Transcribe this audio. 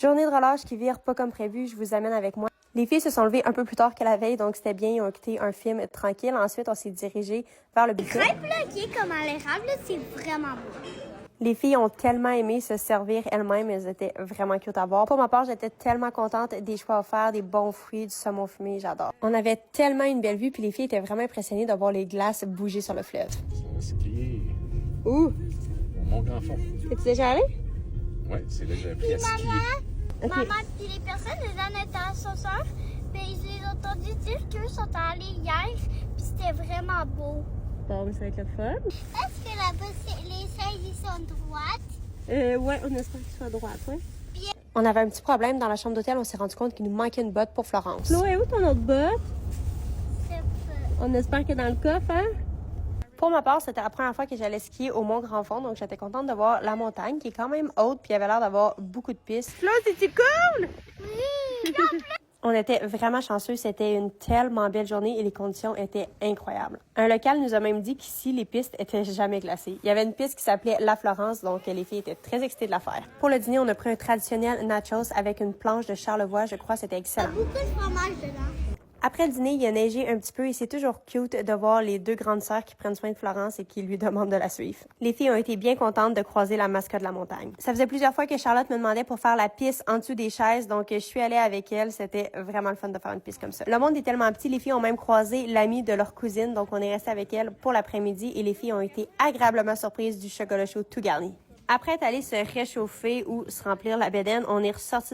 Journée de relâche qui vire pas comme prévu, je vous amène avec moi. Les filles se sont levées un peu plus tard que la veille, donc c'était bien. Ils ont écouté un film tranquille. Ensuite, on s'est dirigé vers le buffet. Crêpes là, qui est comme à l'érable, c'est vraiment beau. Les filles ont tellement aimé se servir elles-mêmes. Elles étaient vraiment cute à voir. Pour ma part, j'étais tellement contente des choix offerts, des bons fruits, du saumon fumé, j'adore. On avait tellement une belle vue, puis les filles étaient vraiment impressionnées de voir les glaces bouger sur le fleuve. On va skier Où? au Mont-Grand-Fond. Es-tu déjà allé? Ouais, c'est là que j'ai appris à skier. Ok. Maman, puis les personnes, les en étaient en ascenseur, puis je les ai entendus dire qu'eux sont allés hier, puis c'était vraiment beau. Bon, mais ça va être le fun. Est-ce que là-bas, les chaises, ils sont droites? Ouais, on espère qu'ils sont à droite, ouais. On avait un petit problème dans la chambre d'hôtel. On s'est rendu compte qu'il nous manquait une botte pour Florence. Chloé, où ton autre botte? C'est pas... On espère qu'elle est dans le coffre, hein? Pour ma part, c'était la première fois que j'allais skier au Mont-Grand-Fond, donc j'étais contente de voir la montagne qui est quand même haute, puis il avait l'air d'avoir beaucoup de pistes. Flo, c'est-tu cool? Oui! On était vraiment chanceux, c'était une tellement belle journée et les conditions étaient incroyables. Un local nous a même dit qu'ici, les pistes étaient jamais glacées. Il y avait une piste qui s'appelait La Florence, donc les filles étaient très excitées de la faire. Pour le dîner, on a pris un traditionnel nachos avec une planche de Charlevoix, je crois que c'était excellent. Beaucoup de fromage dedans. Après le dîner, il a neigé un petit peu et c'est toujours cute de voir les deux grandes sœurs qui prennent soin de Florence et qui lui demandent de la suivre. Les filles ont été bien contentes de croiser la mascotte de la montagne. Ça faisait plusieurs fois que Charlotte me demandait pour faire la piste en dessous des chaises, donc je suis allée avec elle. C'était vraiment le fun de faire une piste comme ça. Le monde est tellement petit, les filles ont même croisé l'amie de leur cousine, donc on est resté avec elle pour l'après-midi et les filles ont été agréablement surprises du chocolat chaud tout garni. Après être allé se réchauffer ou se remplir la bédaine, on est ressorti